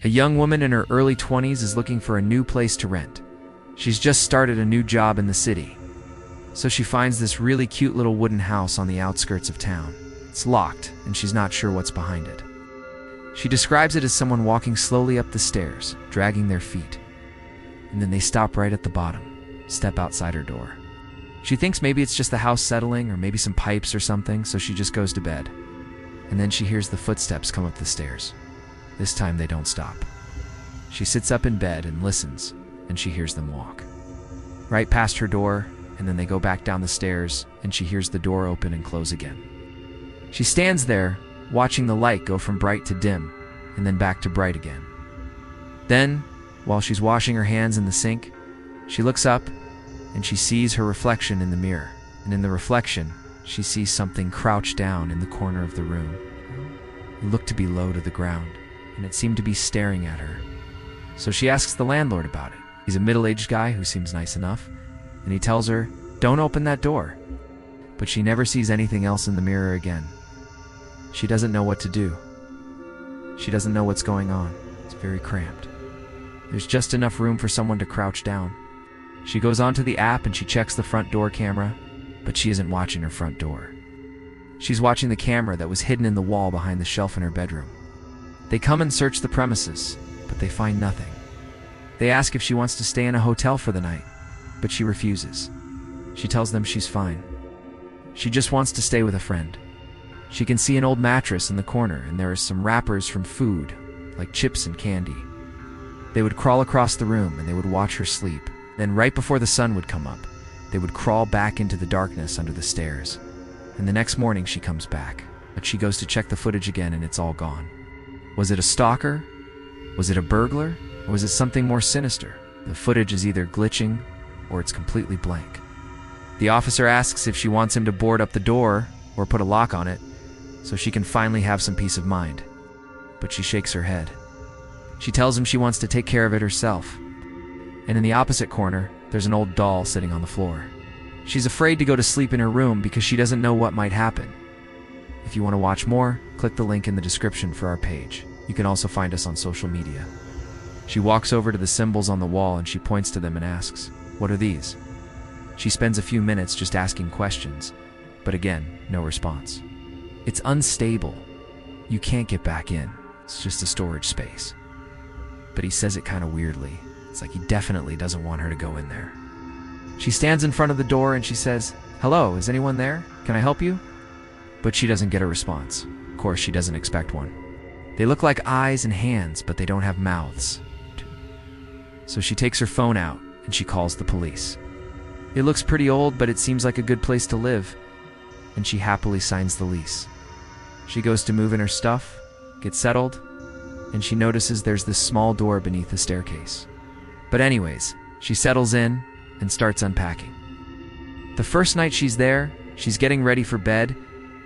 A young woman in her early 20s is looking for a new place to rent. She's just started a new job in the city. So she finds this really cute little wooden house on the outskirts of town. It's locked, and she's not sure what's behind it. She describes it as someone walking slowly up the stairs, dragging their feet. And then they stop right at the bottom, step outside her door. She thinks maybe it's just the house settling, or maybe some pipes or something, so she just goes to bed. And then she hears the footsteps come up the stairs. This time they don't stop. She sits up in bed and listens, and she hears them walk. Right past her door, and then they go back down the stairs, and she hears the door open and close again. She stands there, watching the light go from bright to dim, and then back to bright again. Then, while she's washing her hands in the sink, she looks up, and she sees her reflection in the mirror. And in the reflection, she sees something crouched down in the corner of the room. It looked to be low to the ground, and it seemed to be staring at her. So she asks the landlord about it. He's a middle-aged guy who seems nice enough, and he tells her, "Don't open that door." But she never sees anything else in the mirror again. She doesn't know what to do. She doesn't know what's going on. It's very cramped. There's just enough room for someone to crouch down. She goes onto the app and she checks the front door camera, but she isn't watching her front door. She's watching the camera that was hidden in the wall behind the shelf in her bedroom. They come and search the premises, but they find nothing. They ask if she wants to stay in a hotel for the night, but she refuses. She tells them she's fine. She just wants to stay with a friend. She can see an old mattress in the corner, and there are some wrappers from food, like chips and candy. They would crawl across the room and they would watch her sleep. Then right before the sun would come up, they would crawl back into the darkness under the stairs. And the next morning she comes back, but she goes to check the footage again and it's all gone. Was it a stalker? Was it a burglar? Or was it something more sinister? The footage is either glitching or it's completely blank. The officer asks if she wants him to board up the door or put a lock on it so she can finally have some peace of mind. But she shakes her head. She tells him she wants to take care of it herself. And in the opposite corner, there's an old doll sitting on the floor. She's afraid to go to sleep in her room because she doesn't know what might happen. If you want to watch more, click the link in the description for our page. You can also find us on social media. She walks over to the symbols on the wall and she points to them and asks, "What are these?" She spends a few minutes just asking questions, but again, no response. It's unstable. You can't get back in. It's just a storage space. But he says it kind of weirdly. It's like he definitely doesn't want her to go in there. She stands in front of the door and she says, "Hello, is anyone there? Can I help you?" But she doesn't get a response. Of course, she doesn't expect one. They look like eyes and hands, but they don't have mouths. So she takes her phone out and she calls the police. It looks pretty old, but it seems like a good place to live. And she happily signs the lease. She goes to move in her stuff, get settled, and she notices there's this small door beneath the staircase. But anyways, she settles in and starts unpacking. The first night she's there, she's getting ready for bed,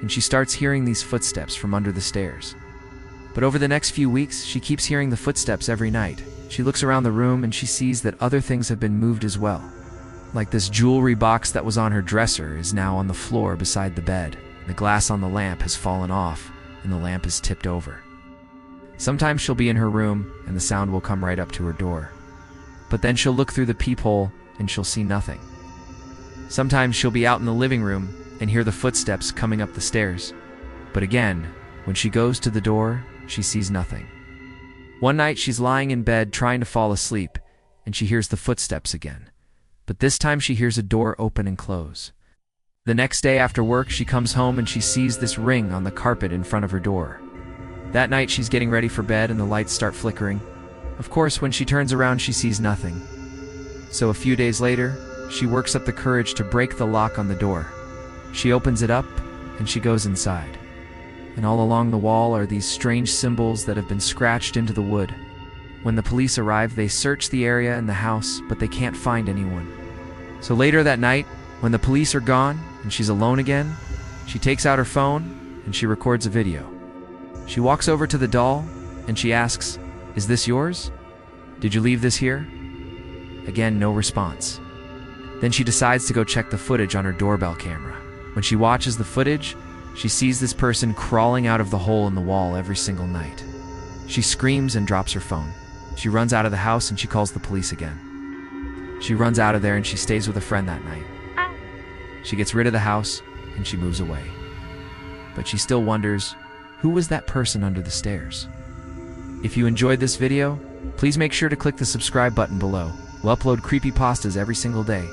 and she starts hearing these footsteps from under the stairs. But over the next few weeks, she keeps hearing the footsteps every night. She looks around the room and she sees that other things have been moved as well. Like this jewelry box that was on her dresser is now on the floor beside the bed. The glass on the lamp has fallen off, and the lamp is tipped over. Sometimes she'll be in her room, and the sound will come right up to her door. But then she'll look through the peephole, and she'll see nothing. Sometimes she'll be out in the living room, and hear the footsteps coming up the stairs. But again, when she goes to the door, she sees nothing. One night she's lying in bed trying to fall asleep, and she hears the footsteps again. But this time she hears a door open and close. The next day after work, she comes home and she sees this ring on the carpet in front of her door. That night she's getting ready for bed and the lights start flickering. Of course, when she turns around, she sees nothing. So a few days later, she works up the courage to break the lock on the door. She opens it up and she goes inside. And all along the wall are these strange symbols that have been scratched into the wood. When the police arrive, they search the area and the house, but they can't find anyone. So later that night, when the police are gone and she's alone again, she takes out her phone and she records a video. She walks over to the doll and she asks, "Is this yours? Did you leave this here?" Again, no response. Then she decides to go check the footage on her doorbell camera. When she watches the footage, she sees this person crawling out of the hole in the wall every single night. She screams and drops her phone. She runs out of the house and she calls the police again. She runs out of there and she stays with a friend that night. She gets rid of the house and she moves away. But she still wonders, who was that person under the stairs? If you enjoyed this video, please make sure to click the subscribe button below. We'll upload creepypastas every single day.